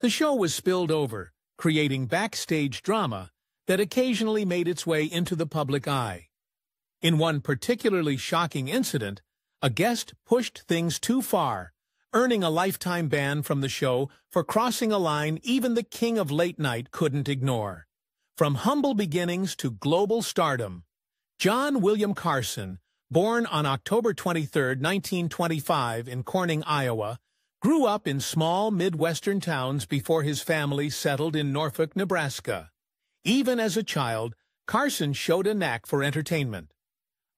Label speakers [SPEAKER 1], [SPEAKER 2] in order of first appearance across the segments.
[SPEAKER 1] The show was spilled over, creating backstage drama that occasionally made its way into the public eye. In one particularly shocking incident, a guest pushed things too far, earning a lifetime ban from the show for crossing a line even the king of late night couldn't ignore. From humble beginnings to global stardom, John William Carson, born on October 23, 1925 in Corning, Iowa, grew up in small Midwestern towns before his family settled in Norfolk, Nebraska. Even as a child, Carson showed a knack for entertainment.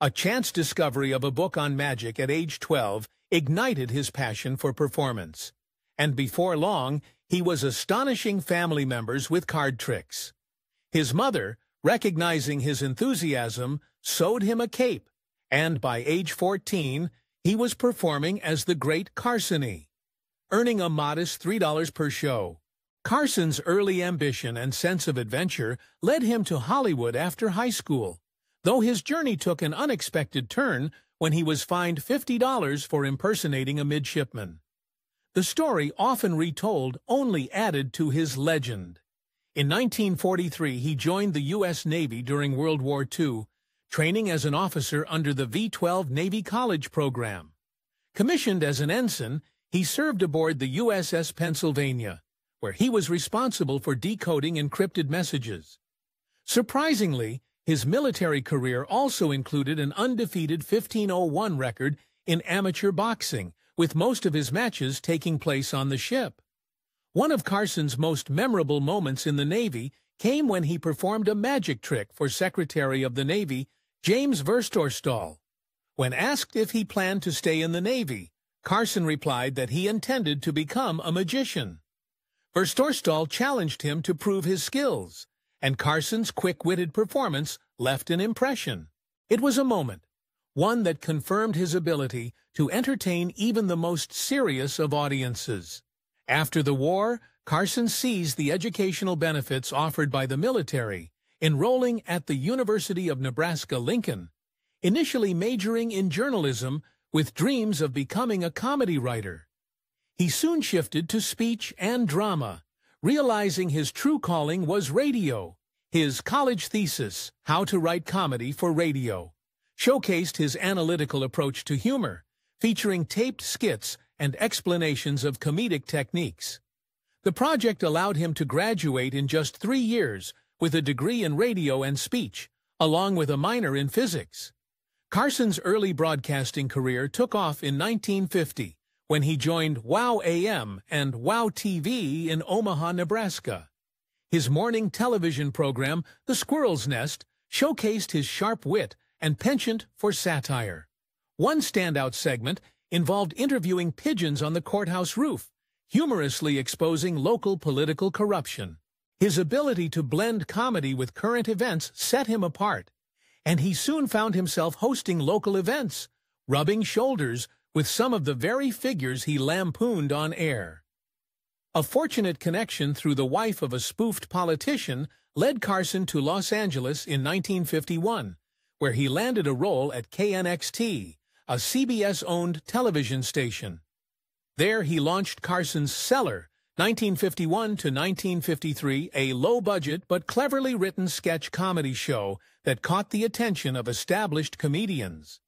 [SPEAKER 1] A chance discovery of a book on magic at age 12 ignited his passion for performance. And before long, he was astonishing family members with card tricks. His mother, recognizing his enthusiasm, sewed him a cape, and by age 14, he was performing as the Great Carsony, earning a modest $3 per show. Carson's early ambition and sense of adventure led him to Hollywood after high school, though his journey took an unexpected turn when he was fined $50 for impersonating a midshipman. The story, often retold, only added to his legend. In 1943, he joined the U.S. Navy during World War II, training as an officer under the V-12 Navy College program. Commissioned as an ensign, he served aboard the USS Pennsylvania, where he was responsible for decoding encrypted messages. Surprisingly, his military career also included an undefeated 1501 record in amateur boxing, with most of his matches taking place on the ship. One of Carson's most memorable moments in the Navy came when he performed a magic trick for Secretary of the Navy James Verstörstall. When asked if he planned to stay in the Navy, Carson replied that he intended to become a magician. Verstörstall challenged him to prove his skills, and Carson's quick-witted performance left an impression. It was a moment, one that confirmed his ability to entertain even the most serious of audiences. After the war, Carson seized the educational benefits offered by the military, enrolling at the University of Nebraska-Lincoln, initially majoring in journalism with dreams of becoming a comedy writer. He soon shifted to speech and drama, realizing his true calling was radio. His college thesis, How to Write Comedy for Radio, showcased his analytical approach to humor, featuring taped skits and explanations of comedic techniques. The project allowed him to graduate in just 3 years with a degree in radio and speech, along with a minor in physics. Carson's early broadcasting career took off in 1950 when he joined WOW AM and WOW TV in Omaha, Nebraska. His morning television program, The Squirrel's Nest, showcased his sharp wit and penchant for satire. One standout segment involved interviewing pigeons on the courthouse roof, humorously exposing local political corruption. His ability to blend comedy with current events set him apart, and he soon found himself hosting local events, rubbing shoulders with some of the very figures he lampooned on air. A fortunate connection through the wife of a spoofed politician led Carson to Los Angeles in 1951, where he landed a role at KNXT, a CBS-owned television station. There he launched Carson's Cellar, 1951 to 1953, a low-budget but cleverly written sketch comedy show that caught the attention of established comedians.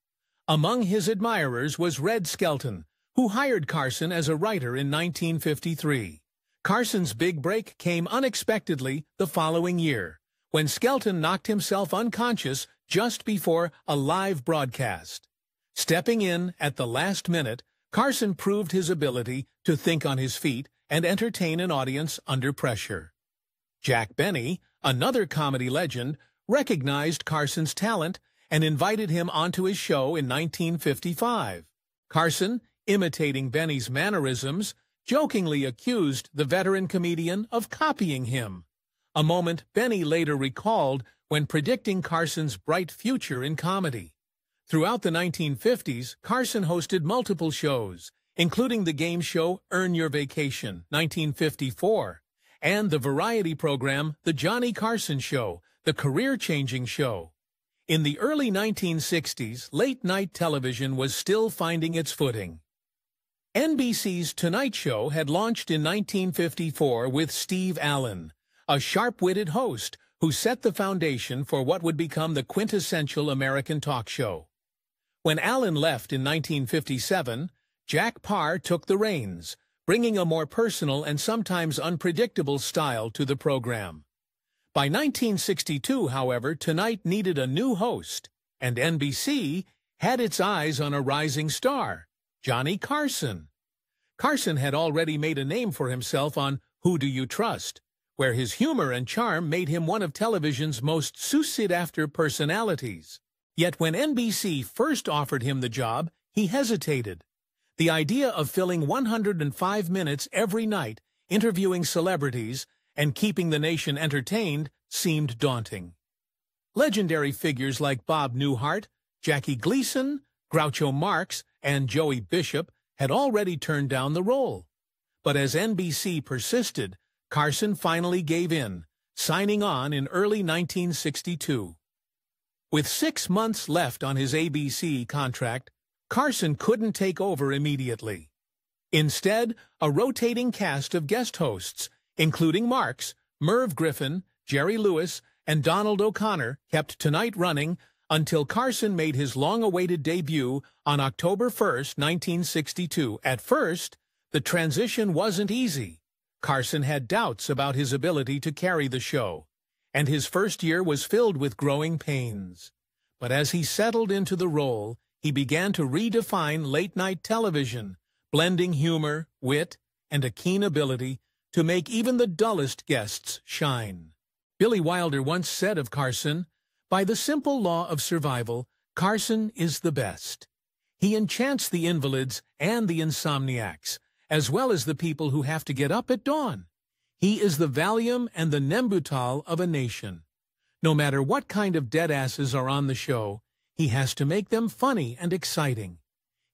[SPEAKER 1] Among his admirers was Red Skelton, who hired Carson as a writer in 1953. Carson's big break came unexpectedly the following year, when Skelton knocked himself unconscious just before a live broadcast. Stepping in at the last minute, Carson proved his ability to think on his feet and entertain an audience under pressure. Jack Benny, another comedy legend, recognized Carson's talent and invited him onto his show in 1955. Carson, imitating Benny's mannerisms, jokingly accused the veteran comedian of copying him, a moment Benny later recalled when predicting Carson's bright future in comedy. Throughout the 1950s, Carson hosted multiple shows, including the game show Earn Your Vacation, 1954, and the variety program The Johnny Carson Show, the career-changing show. In the early 1960s, late-night television was still finding its footing. NBC's Tonight Show had launched in 1954 with Steve Allen, a sharp-witted host who set the foundation for what would become the quintessential American talk show. When Allen left in 1957, Jack Paar took the reins, bringing a more personal and sometimes unpredictable style to the program. By 1962, however, Tonight needed a new host, and NBC had its eyes on a rising star, Johnny Carson. Carson had already made a name for himself on Who Do You Trust?, where his humor and charm made him one of television's most sought-after personalities. Yet when NBC first offered him the job, he hesitated. The idea of filling 105 minutes every night, interviewing celebrities, and keeping the nation entertained seemed daunting. Legendary figures like Bob Newhart, Jackie Gleason, Groucho Marx, and Joey Bishop had already turned down the role. But as NBC persisted, Carson finally gave in, signing on in early 1962. With 6 months left on his ABC contract, Carson couldn't take over immediately. Instead, a rotating cast of guest hosts, including Marx, Merv Griffin, Jerry Lewis, and Donald O'Connor, kept Tonight running until Carson made his long-awaited debut on October 1, 1962. At first, the transition wasn't easy. Carson had doubts about his ability to carry the show, and his first year was filled with growing pains. But as he settled into the role, he began to redefine late-night television, blending humor, wit, and a keen ability to make even the dullest guests shine. Billy Wilder once said of Carson, "By the simple law of survival, Carson is the best. He enchants the invalids and the insomniacs, as well as the people who have to get up at dawn. He is the Valium and the Nembutal of a nation. No matter what kind of deadasses are on the show, he has to make them funny and exciting.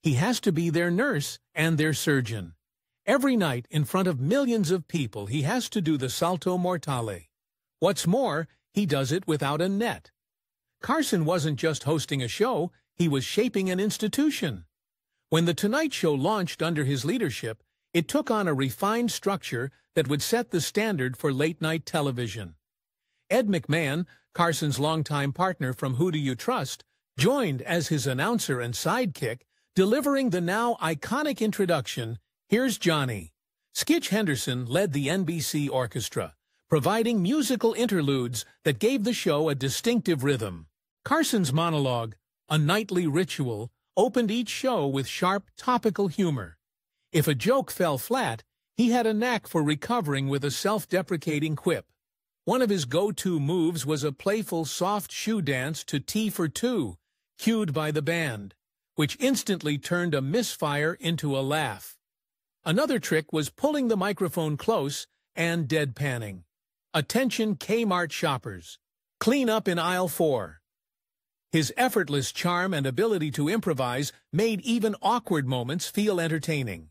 [SPEAKER 1] He has to be their nurse and their surgeon. Every night, in front of millions of people, he has to do the salto mortale. What's more, he does it without a net." Carson wasn't just hosting a show, he was shaping an institution. When The Tonight Show launched under his leadership, it took on a refined structure that would set the standard for late-night television. Ed McMahon, Carson's longtime partner from Who Do You Trust?, joined as his announcer and sidekick, delivering the now iconic introduction, "Here's Johnny." Skitch Henderson led the NBC orchestra, providing musical interludes that gave the show a distinctive rhythm. Carson's monologue, "A Nightly Ritual," opened each show with sharp, topical humor. If a joke fell flat, he had a knack for recovering with a self-deprecating quip. One of his go-to moves was a playful soft shoe dance to Tea for Two, cued by the band, which instantly turned a misfire into a laugh. Another trick was pulling the microphone close and deadpanning. "Attention Kmart shoppers. Clean up in aisle 4. His effortless charm and ability to improvise made even awkward moments feel entertaining.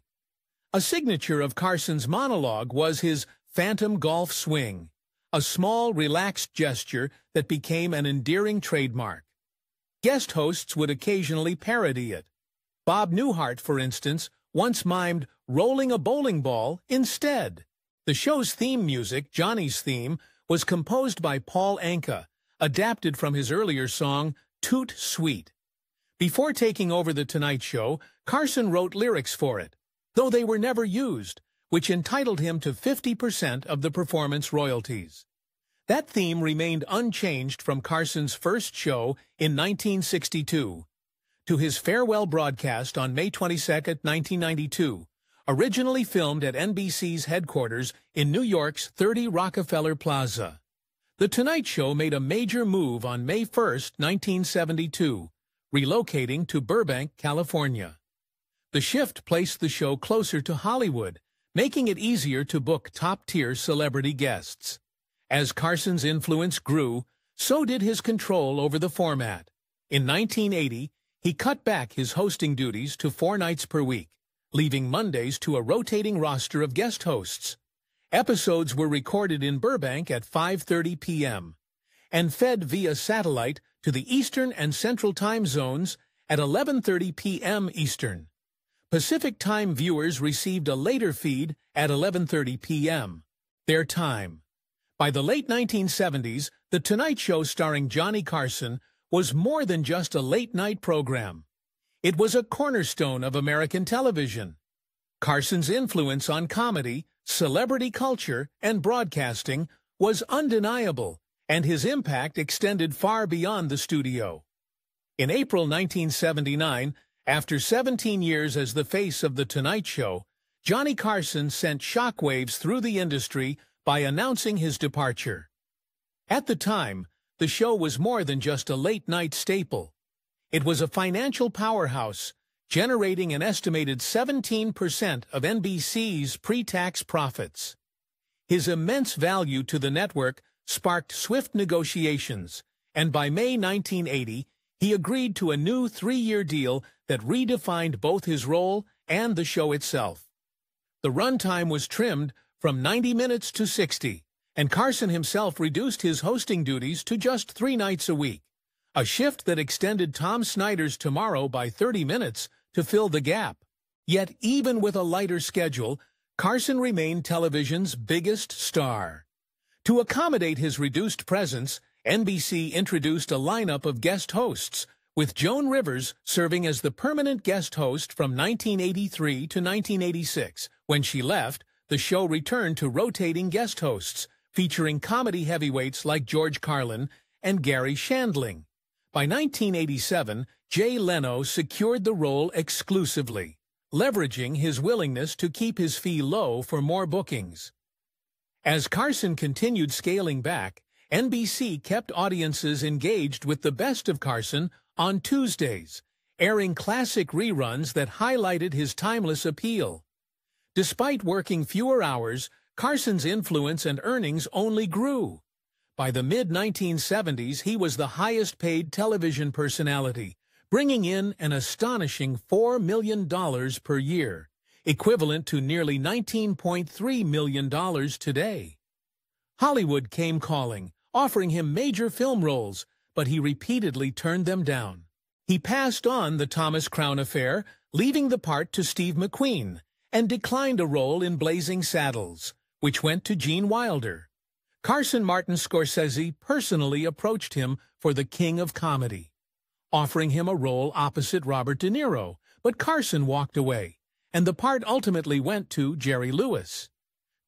[SPEAKER 1] A signature of Carson's monologue was his phantom golf swing, a small, relaxed gesture that became an endearing trademark. Guest hosts would occasionally parody it. Bob Newhart, for instance, once mimed "rolling a bowling ball" instead. The show's theme music, Johnny's Theme, was composed by Paul Anka, adapted from his earlier song, "Toot Sweet." Before taking over The Tonight Show, Carson wrote lyrics for it, though they were never used, which entitled him to 50% of the performance royalties. That theme remained unchanged from Carson's first show in 1962 to his farewell broadcast on May 22, 1992, originally filmed at NBC's headquarters in New York's 30 Rockefeller Plaza. The Tonight Show made a major move on May 1, 1972, relocating to Burbank, California. The shift placed the show closer to Hollywood, making it easier to book top-tier celebrity guests. As Carson's influence grew, so did his control over the format. In 1980, he cut back his hosting duties to 4 nights per week, leaving Mondays to a rotating roster of guest hosts. Episodes were recorded in Burbank at 5:30 p.m. and fed via satellite to the Eastern and Central time zones at 11:30 p.m. Eastern. Pacific Time viewers received a later feed at 11:30 p.m. their time. By the late 1970s, The Tonight Show starring Johnny Carson was more than just a late-night program. It was a cornerstone of American television. Carson's influence on comedy, celebrity culture, and broadcasting was undeniable, and his impact extended far beyond the studio. In April 1979, after 17 years as the face of The Tonight Show, Johnny Carson sent shockwaves through the industry by announcing his departure. At the time, the show was more than just a late-night staple. It was a financial powerhouse, generating an estimated 17% of NBC's pre-tax profits. His immense value to the network sparked swift negotiations, and by May 1980, he agreed to a new 3-year deal that redefined both his role and the show itself. The runtime was trimmed from 90 minutes to 60, and Carson himself reduced his hosting duties to just 3 nights a week, a shift that extended Tom Snyder's Tomorrow by 30 minutes to fill the gap. Yet even with a lighter schedule, Carson remained television's biggest star. To accommodate his reduced presence, NBC introduced a lineup of guest hosts, with Joan Rivers serving as the permanent guest host from 1983 to 1986. When she left, the show returned to rotating guest hosts, featuring comedy heavyweights like George Carlin and Gary Shandling. By 1987, Jay Leno secured the role exclusively, leveraging his willingness to keep his fee low for more bookings. As Carson continued scaling back, NBC kept audiences engaged with the best of Carson on Tuesdays, airing classic reruns that highlighted his timeless appeal. Despite working fewer hours, Carson's influence and earnings only grew. By the mid-1970s, he was the highest-paid television personality, bringing in an astonishing $4 million per year, equivalent to nearly $19.3 million today. Hollywood came calling, offering him major film roles, but he repeatedly turned them down. He passed on The Thomas Crown Affair, leaving the part to Steve McQueen, and declined a role in Blazing Saddles, which went to Gene Wilder. Carson Martin Scorsese personally approached him for The King of Comedy, offering him a role opposite Robert De Niro, but Carson walked away, and the part ultimately went to Jerry Lewis.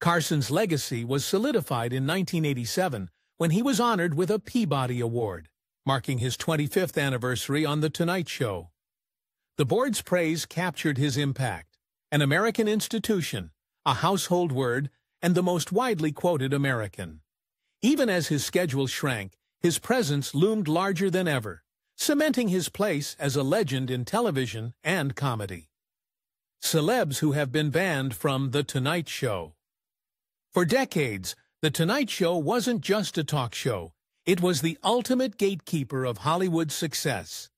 [SPEAKER 1] Carson's legacy was solidified in 1987 when he was honored with a Peabody Award, marking his 25th anniversary on The Tonight Show. The board's praise captured his impact, an American institution, a household word, and the most widely quoted American. Even as his schedule shrank, his presence loomed larger than ever, cementing his place as a legend in television and comedy. Celebs who have been banned from The Tonight Show. For decades, The Tonight Show wasn't just a talk show. It was the ultimate gatekeeper of Hollywood's success.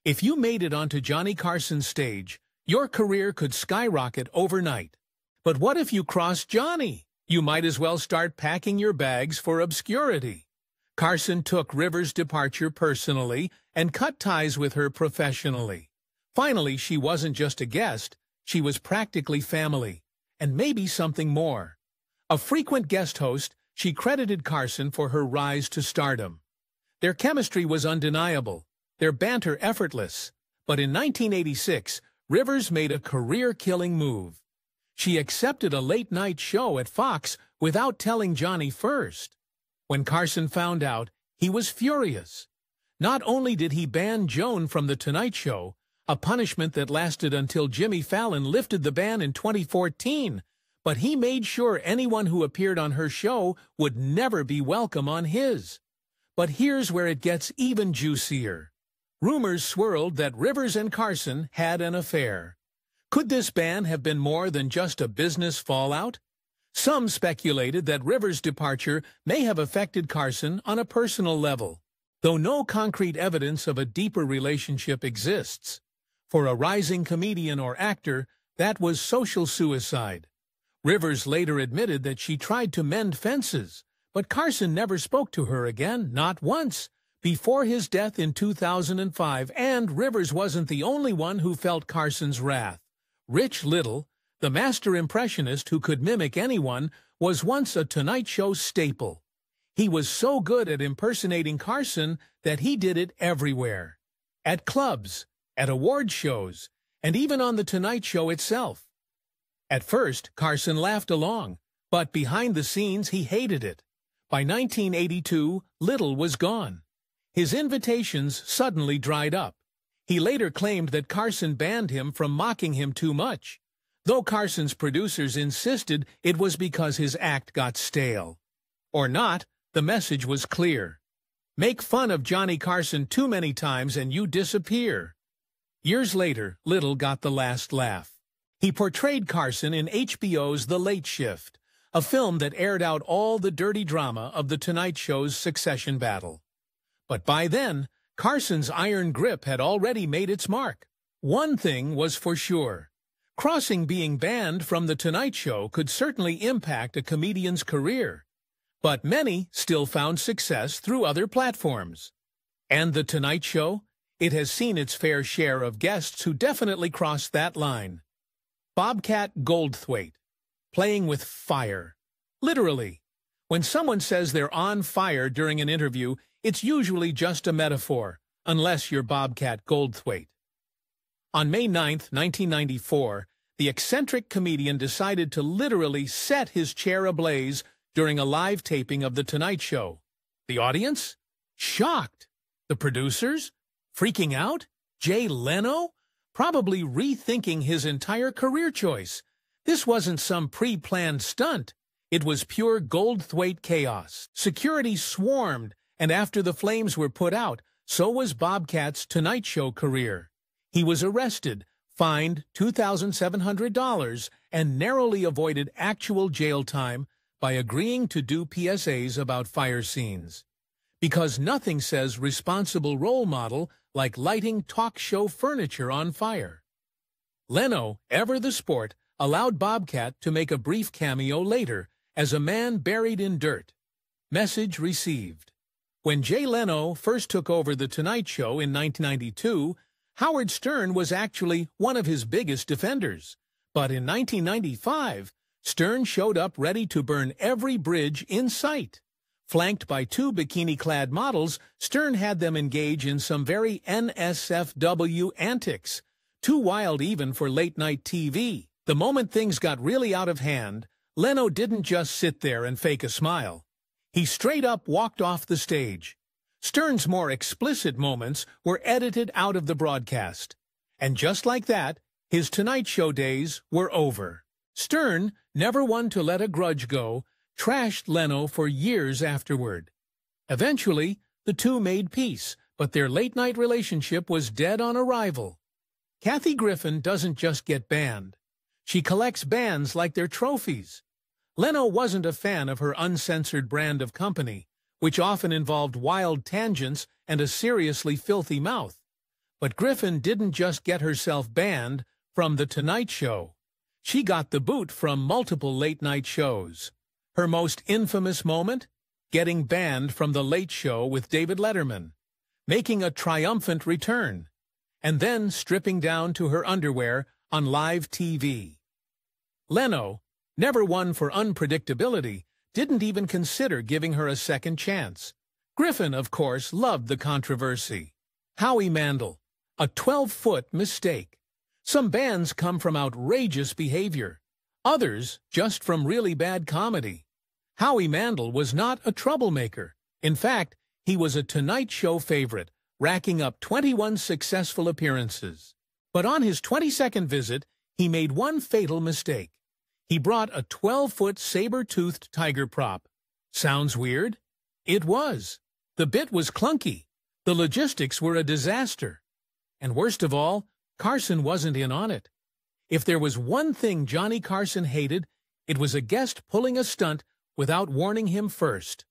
[SPEAKER 1] If you made it onto Johnny Carson's stage, your career could skyrocket overnight. But what if you crossed Johnny? You might as well start packing your bags for obscurity. Carson took Rivers' departure personally and cut ties with her professionally. Finally, she wasn't just a guest, she was practically family, and maybe something more. A frequent guest host, she credited Carson for her rise to stardom. Their chemistry was undeniable, their banter effortless. But in 1986, Rivers made a career-killing move. She accepted a late-night show at Fox without telling Johnny first. When Carson found out, he was furious. Not only did he ban Joan from The Tonight Show, a punishment that lasted until Jimmy Fallon lifted the ban in 2014, but he made sure anyone who appeared on her show would never be welcome on his. But here's where it gets even juicier. Rumors swirled that Rivers and Carson had an affair. Could this ban have been more than just a business fallout? Some speculated that Rivers' departure may have affected Carson on a personal level, though no concrete evidence of a deeper relationship exists. For a rising comedian or actor, that was social suicide. Rivers later admitted that she tried to mend fences, but Carson never spoke to her again, not once, before his death in 2005, and Rivers wasn't the only one who felt Carson's wrath. Rich Little, the master impressionist who could mimic anyone, was once a Tonight Show staple. He was so good at impersonating Carson that he did it everywhere. At clubs, at award shows, and even on The Tonight Show itself. At first, Carson laughed along, but behind the scenes he hated it. By 1982, Little was gone. His invitations suddenly dried up. He later claimed that Carson banned him from mocking him too much, though Carson's producers insisted it was because his act got stale. Or not, the message was clear. Make fun of Johnny Carson too many times and you disappear. Years later, Little got the last laugh. He portrayed Carson in HBO's The Late Shift, a film that aired out all the dirty drama of The Tonight Show's succession battle. But by then, Carson's iron grip had already made its mark. One thing was for sure. Crossing being banned from The Tonight Show could certainly impact a comedian's career. But many still found success through other platforms. And The Tonight Show? It has seen its fair share of guests who definitely crossed that line. Bobcat Goldthwait, playing with fire. Literally. When someone says they're on fire during an interview, it's usually just a metaphor, unless you're Bobcat Goldthwait. On May 9, 1994, the eccentric comedian decided to literally set his chair ablaze during a live taping of The Tonight Show. The audience? Shocked. The producers? Freaking out? Jay Leno? Probably rethinking his entire career choice. This wasn't some pre-planned stunt. It was pure Goldthwait chaos. Security swarmed, and after the flames were put out, so was Bobcat's Tonight Show career. He was arrested, fined $2,700, and narrowly avoided actual jail time by agreeing to do PSAs about fire scenes. Because nothing says responsible role model like lighting talk show furniture on fire. Leno, ever the sport, allowed Bobcat to make a brief cameo later as a man buried in dirt. Message received. When Jay Leno first took over The Tonight Show in 1992, Howard Stern was actually one of his biggest defenders. But in 1995, Stern showed up ready to burn every bridge in sight. Flanked by two bikini-clad models, Stern had them engage in some very NSFW antics, too wild even for late-night TV. The moment things got really out of hand, Leno didn't just sit there and fake a smile. He straight up walked off the stage. Stern's more explicit moments were edited out of the broadcast. And just like that, his Tonight Show days were over. Stern, never one to let a grudge go, trashed Leno for years afterward. Eventually, the two made peace, but their late-night relationship was dead on arrival. Kathy Griffin doesn't just get banned. She collects bans like they're trophies. Leno wasn't a fan of her uncensored brand of company, which often involved wild tangents and a seriously filthy mouth. But Griffin didn't just get herself banned from The Tonight Show. She got the boot from multiple late-night shows. Her most infamous moment? Getting banned from The Late Show with David Letterman, making a triumphant return, and then stripping down to her underwear on live TV. Leno, never one for unpredictability, didn't even consider giving her a second chance. Griffin, of course, loved the controversy. Howie Mandel, a 12-foot mistake. Some bans come from outrageous behavior. Others just from really bad comedy. Howie Mandel was not a troublemaker. In fact, he was a Tonight Show favorite, racking up 21 successful appearances. But on his 22nd visit, he made one fatal mistake. He brought a 12-foot saber-toothed tiger prop. Sounds weird? It was. The bit was clunky. The logistics were a disaster. And worst of all, Carson wasn't in on it. If there was one thing Johnny Carson hated, it was a guest pulling a stunt without warning him first.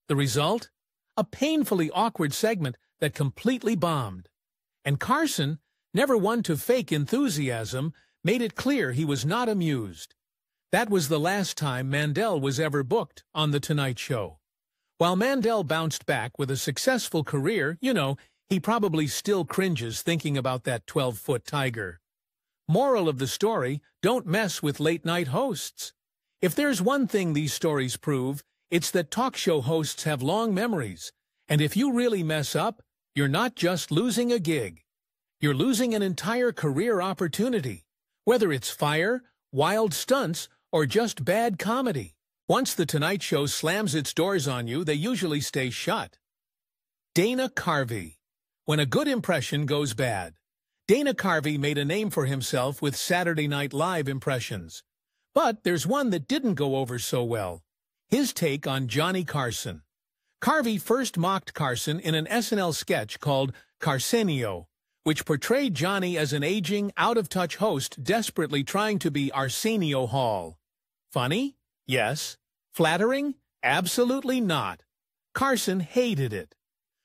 [SPEAKER 1] The result? A painfully awkward segment that completely bombed. And Carson, never one to fake enthusiasm, made it clear he was not amused. That was the last time Mandel was ever booked on The Tonight Show. While Mandel bounced back with a successful career, he probably still cringes thinking about that 12-foot tiger. Moral of the story, don't mess with late-night hosts. If there's one thing these stories prove, it's that talk show hosts have long memories, and if you really mess up, you're not just losing a gig. You're losing an entire career opportunity, whether it's fire, wild stunts, or just bad comedy. Once The Tonight Show slams its doors on you, they usually stay shut. Dana Carvey. When a good impression goes bad. Dana Carvey made a name for himself with Saturday Night Live impressions. But there's one that didn't go over so well. His take on Johnny Carson. Carvey first mocked Carson in an SNL sketch called Carsenio, which portrayed Johnny as an aging, out-of-touch host desperately trying to be Arsenio Hall. Funny? Yes. Flattering? Absolutely not. Carson hated it.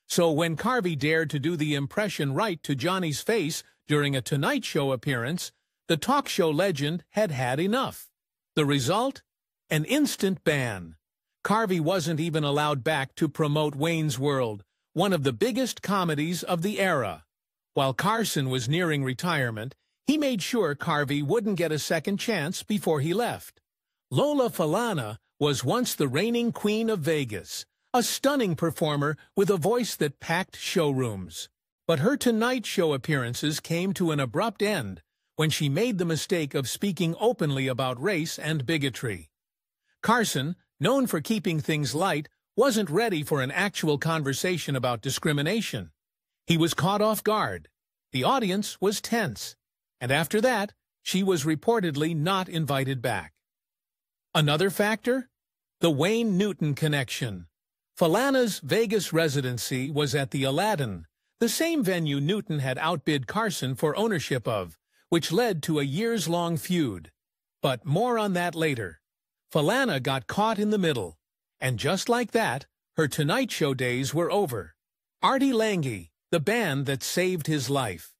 [SPEAKER 1] So when Carvey dared to do the impression right to Johnny's face during a Tonight Show appearance, the talk show legend had had enough. The result? An instant ban. Carvey wasn't even allowed back to promote Wayne's World, one of the biggest comedies of the era. While Carson was nearing retirement, he made sure Carvey wouldn't get a second chance before he left. Lola Falana was once the reigning queen of Vegas, a stunning performer with a voice that packed showrooms. But her Tonight Show appearances came to an abrupt end when she made the mistake of speaking openly about race and bigotry. Carson, known for keeping things light, wasn't ready for an actual conversation about discrimination. He was caught off guard. The audience was tense. And after that, she was reportedly not invited back. Another factor? The Wayne Newton connection. Falana's Vegas residency was at the Aladdin, the same venue Newton had outbid Carson for ownership of, which led to a years-long feud. But more on that later. Falana got caught in the middle, and just like that, her Tonight Show days were over. Artie Lange, the band that saved his life.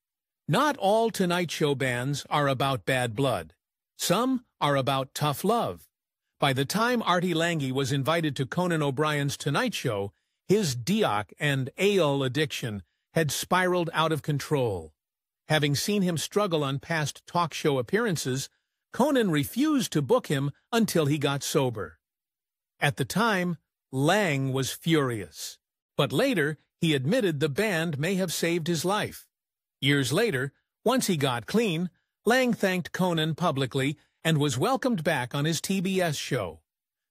[SPEAKER 1] Not all Tonight Show bands are about bad blood. Some are about tough love. By the time Artie Lange was invited to Conan O'Brien's Tonight Show, his DIOC and AOL addiction had spiraled out of control. Having seen him struggle on past talk show appearances, Conan refused to book him until he got sober. At the time, Lang was furious. But later, he admitted the band may have saved his life. Years later, once he got clean, Lang thanked Conan publicly and was welcomed back on his TBS show.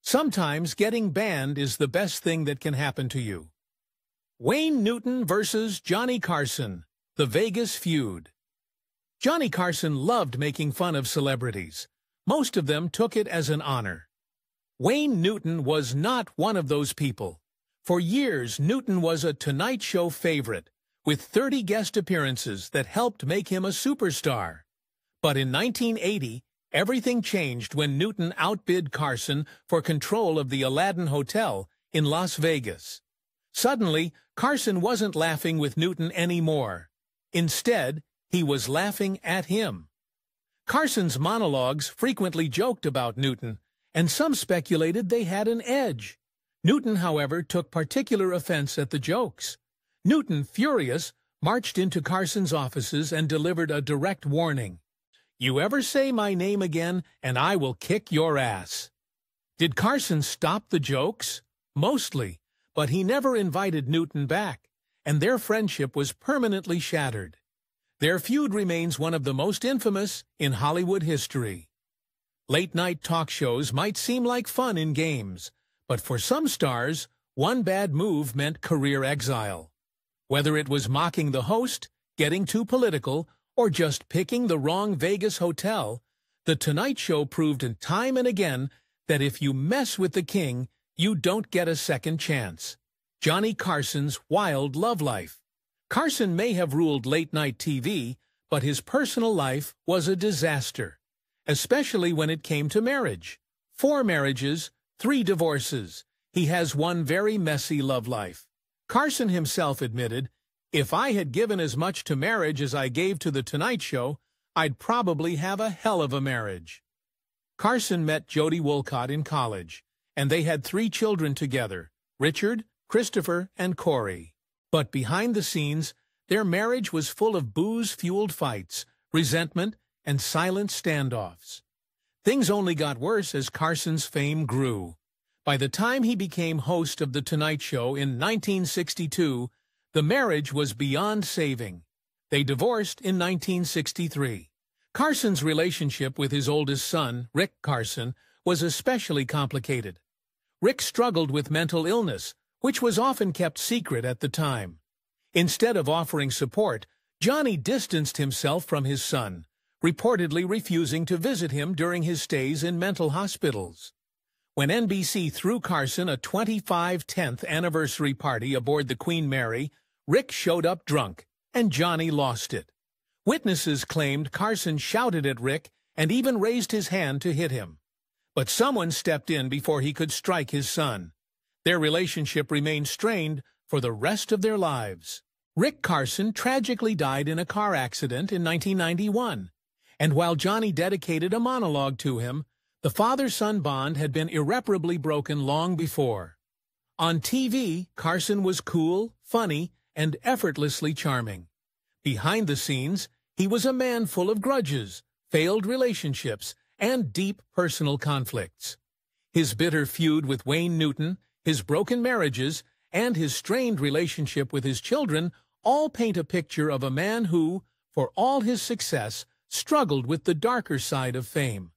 [SPEAKER 1] Sometimes getting banned is the best thing that can happen to you. Wayne Newton versus Johnny Carson, the Vegas feud. Johnny Carson loved making fun of celebrities. Most of them took it as an honor. Wayne Newton was not one of those people. For years, Newton was a Tonight Show favorite, with 30 guest appearances that helped make him a superstar. But in 1980, everything changed when Newton outbid Carson for control of the Aladdin Hotel in Las Vegas. Suddenly, Carson wasn't laughing with Newton anymore. Instead, he was laughing at him. Carson's monologues frequently joked about Newton, and some speculated they had an edge. Newton, however, took particular offense at the jokes. Newton, furious, marched into Carson's offices and delivered a direct warning. "You ever say my name again, and I will kick your ass." Did Carson stop the jokes? Mostly, but he never invited Newton back, and their friendship was permanently shattered. Their feud remains one of the most infamous in Hollywood history. Late-night talk shows might seem like fun in games, but for some stars, one bad move meant career exile. Whether it was mocking the host, getting too political, or just picking the wrong Vegas hotel, The Tonight Show proved time and again that if you mess with the king, you don't get a second chance. Johnny Carson's wild love life. Carson may have ruled late-night TV, but his personal life was a disaster, especially when it came to marriage. 4 marriages, 3 divorces. He has one very messy love life. Carson himself admitted, "If I had given as much to marriage as I gave to The Tonight Show, I'd probably have a hell of a marriage." Carson met Jody Wolcott in college, and they had 3 children together, Richard, Christopher, and Corey. But behind the scenes, their marriage was full of booze-fueled fights, resentment, and silent standoffs. Things only got worse as Carson's fame grew. By the time he became host of The Tonight Show in 1962, the marriage was beyond saving. They divorced in 1963. Carson's relationship with his oldest son, Rick Carson, was especially complicated. Rick struggled with mental illness, which was often kept secret at the time. Instead of offering support, Johnny distanced himself from his son, reportedly refusing to visit him during his stays in mental hospitals. When NBC threw Carson a 25 10th anniversary party aboard the Queen Mary, Rick showed up drunk, and Johnny lost it. Witnesses claimed Carson shouted at Rick and even raised his hand to hit him. But someone stepped in before he could strike his son. Their relationship remained strained for the rest of their lives. Rick Carson tragically died in a car accident in 1991, and while Johnny dedicated a monologue to him, the father-son bond had been irreparably broken long before. On TV, Carson was cool, funny, and effortlessly charming. Behind the scenes, he was a man full of grudges, failed relationships, and deep personal conflicts. His bitter feud with Wayne Newton, his broken marriages, and his strained relationship with his children all paint a picture of a man who, for all his success, struggled with the darker side of fame.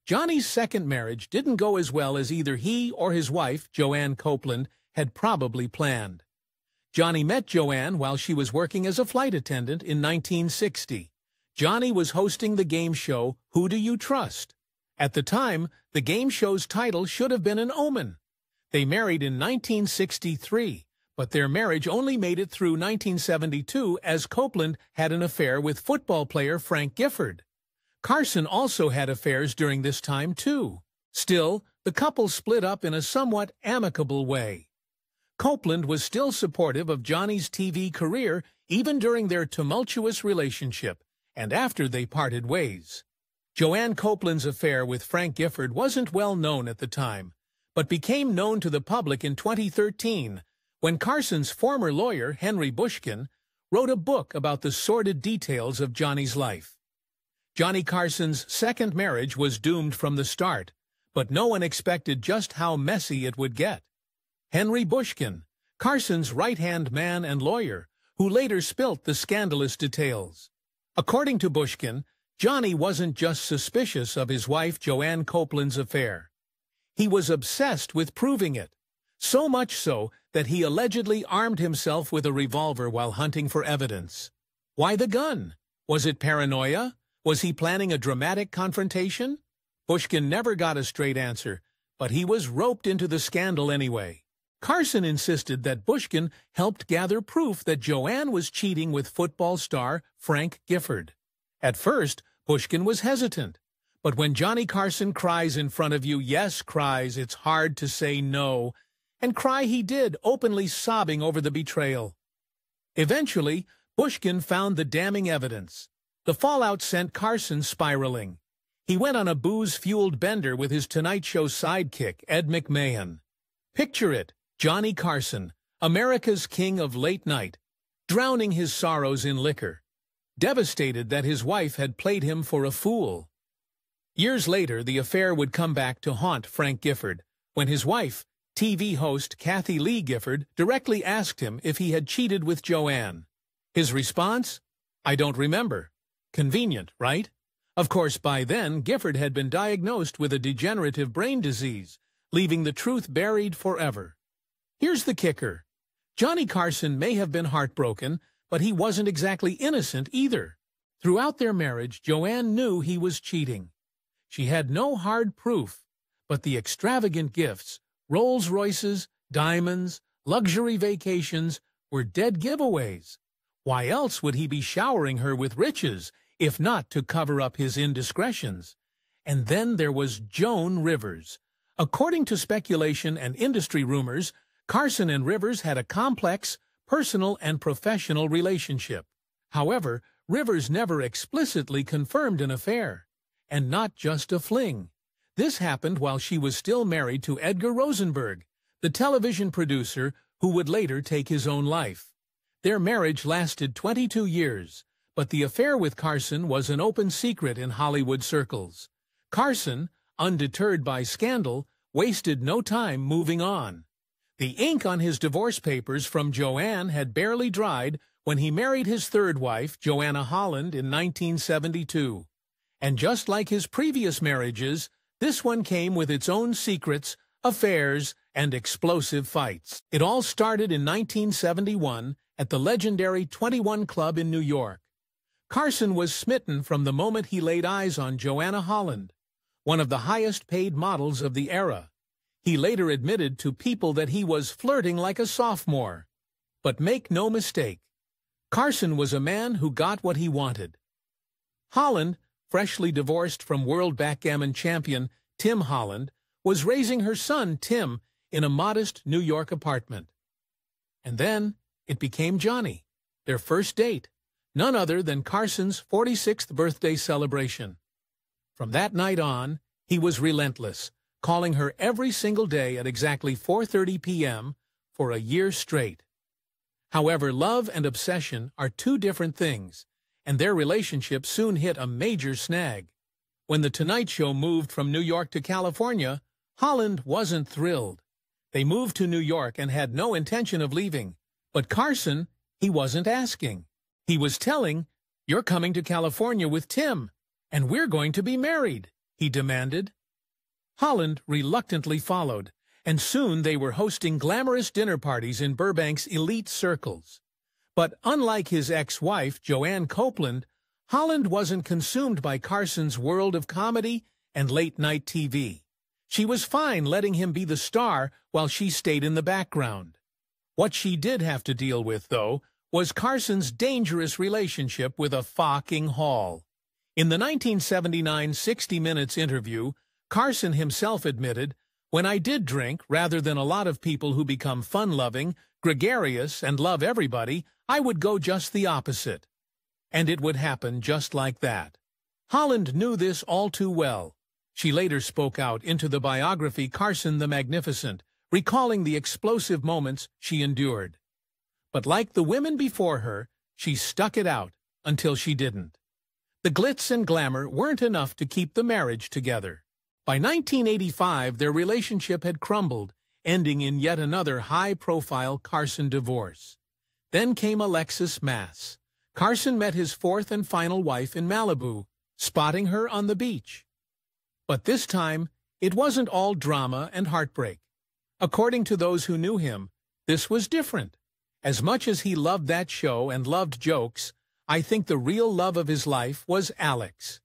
[SPEAKER 1] Johnny's second marriage didn't go as well as either he or his wife, Joanne Copeland, had probably planned. Johnny met Joanne while she was working as a flight attendant in 1960. Johnny was hosting the game show Who Do You Trust? At the time, the game show's title should have been an omen. They married in 1963, but their marriage only made it through 1972 as Copeland had an affair with football player Frank Gifford. Carson also had affairs during this time, too. Still, the couple split up in a somewhat amicable way. Copeland was still supportive of Johnny's TV career even during their tumultuous relationship and after they parted ways. Joanne Copeland's affair with Frank Gifford wasn't well known at the time, but became known to the public in 2013 when Carson's former lawyer, Henry Bushkin, wrote a book about the sordid details of Johnny's life. Johnny Carson's second marriage was doomed from the start, but no one expected just how messy it would get. Henry Bushkin, Carson's right-hand man and lawyer, who later spilt the scandalous details. According to Bushkin, Johnny wasn't just suspicious of his wife Joanne Copeland's affair. He was obsessed with proving it, so much so that he allegedly armed himself with a revolver while hunting for evidence. Why the gun? Was it paranoia? Was he planning a dramatic confrontation? Bushkin never got a straight answer, but he was roped into the scandal anyway. Carson insisted that Bushkin helped gather proof that Joanne was cheating with football star Frank Gifford. At first, Bushkin was hesitant, but when Johnny Carson cries in front of you, yes, cries, it's hard to say no, and cry he did, openly sobbing over the betrayal. Eventually, Bushkin found the damning evidence. The fallout sent Carson spiraling. He went on a booze-fueled bender with his Tonight Show sidekick, Ed McMahon. Picture it. Johnny Carson, America's king of late night, drowning his sorrows in liquor, devastated that his wife had played him for a fool. Years later, the affair would come back to haunt Frank Gifford, when his wife, TV host Kathy Lee Gifford, directly asked him if he had cheated with Joanne. His response? I don't remember. Convenient, right? Of course, by then, Gifford had been diagnosed with a degenerative brain disease, leaving the truth buried forever. Here's the kicker. Johnny Carson may have been heartbroken, but he wasn't exactly innocent either. Throughout their marriage, Joanne knew he was cheating. She had no hard proof, but the extravagant gifts, Rolls-Royces, diamonds, luxury vacations, were dead giveaways. Why else would he be showering her with riches, if not to cover up his indiscretions? And then there was Joan Rivers. According to speculation and industry rumors, Carson and Rivers had a complex, personal and professional relationship. However, Rivers never explicitly confirmed an affair, and not just a fling. This happened while she was still married to Edgar Rosenberg, the television producer who would later take his own life. Their marriage lasted 22 years, but the affair with Carson was an open secret in Hollywood circles. Carson, undeterred by scandal, wasted no time moving on. The ink on his divorce papers from Joanne had barely dried when he married his third wife, Joanna Holland, in 1972. And just like his previous marriages, this one came with its own secrets, affairs, and explosive fights. It all started in 1971 at the legendary 21 Club in New York. Carson was smitten from the moment he laid eyes on Joanna Holland, one of the highest-paid models of the era. He later admitted to people that he was flirting like a sophomore. But make no mistake, Carson was a man who got what he wanted. Holland, freshly divorced from world backgammon champion Tim Holland, was raising her son Tim in a modest New York apartment. And then it became Johnny, their first date, none other than Carson's 46th birthday celebration. From that night on, he was relentless, calling her every single day at exactly 4:30 p.m. for a year straight. However, love and obsession are two different things, and their relationship soon hit a major snag. When The Tonight Show moved from New York to California, Holland wasn't thrilled. They moved to New York and had no intention of leaving. But Carson, he wasn't asking. He was telling, "You're coming to California with Tim, and we're going to be married," he demanded. Holland reluctantly followed, and soon they were hosting glamorous dinner parties in Burbank's elite circles. But unlike his ex-wife, Joanne Copeland, Holland wasn't consumed by Carson's world of comedy and late-night TV. She was fine letting him be the star while she stayed in the background. What she did have to deal with, though, was Carson's dangerous relationship with a fucking Hall. In the 1979 60 Minutes interview, Carson himself admitted, "When I did drink, rather than a lot of people who become fun-loving, gregarious, and love everybody, I would go just the opposite." And it would happen just like that. Holland knew this all too well. She later spoke out into the biography Carson the Magnificent, recalling the explosive moments she endured. But like the women before her, she stuck it out until she didn't. The glitz and glamour weren't enough to keep the marriage together. By 1985, their relationship had crumbled, ending in yet another high-profile Carson divorce. Then came Alexis Mass. Carson met his fourth and final wife in Malibu, spotting her on the beach. But this time, it wasn't all drama and heartbreak. According to those who knew him, this was different. As much as he loved that show and loved jokes, I think the real love of his life was Alex.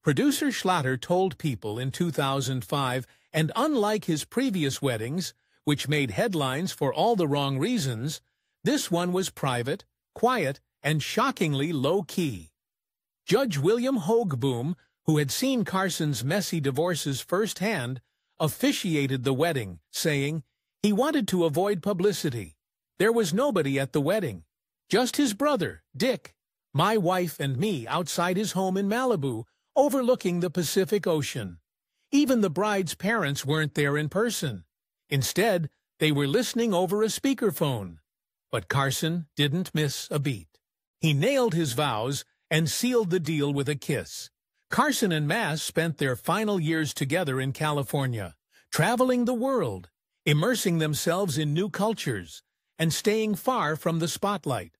[SPEAKER 1] Producer Schlatter told People in 2005, and unlike his previous weddings, which made headlines for all the wrong reasons, this one was private, quiet, and shockingly low-key. Judge William Hoagboom, who had seen Carson's messy divorces firsthand, officiated the wedding, saying he wanted to avoid publicity. There was nobody at the wedding, just his brother, Dick, my wife, and me outside his home in Malibu, overlooking the Pacific Ocean. Even the bride's parents weren't there in person. Instead, they were listening over a speakerphone. But Carson didn't miss a beat. He nailed his vows and sealed the deal with a kiss. Carson and Mass spent their final years together in California, traveling the world, immersing themselves in new cultures, and staying far from the spotlight.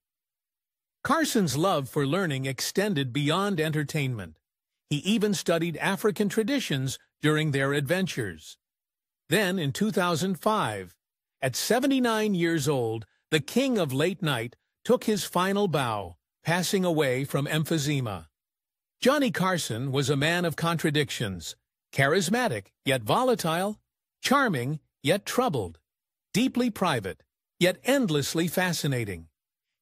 [SPEAKER 1] Carson's love for learning extended beyond entertainment. He even studied African traditions during their adventures. Then, in 2005, at 79 years old, the king of late night took his final bow, passing away from emphysema. Johnny Carson was a man of contradictions, charismatic yet volatile, charming yet troubled, deeply private yet endlessly fascinating.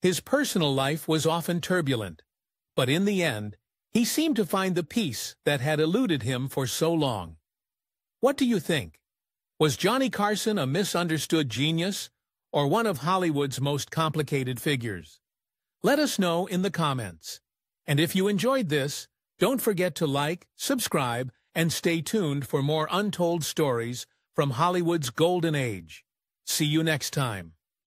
[SPEAKER 1] His personal life was often turbulent, but in the end, he seemed to find the peace that had eluded him for so long. What do you think? Was Johnny Carson a misunderstood genius, or one of Hollywood's most complicated figures? Let us know in the comments. And if you enjoyed this, don't forget to like, subscribe, and stay tuned for more untold stories from Hollywood's golden age. See you next time.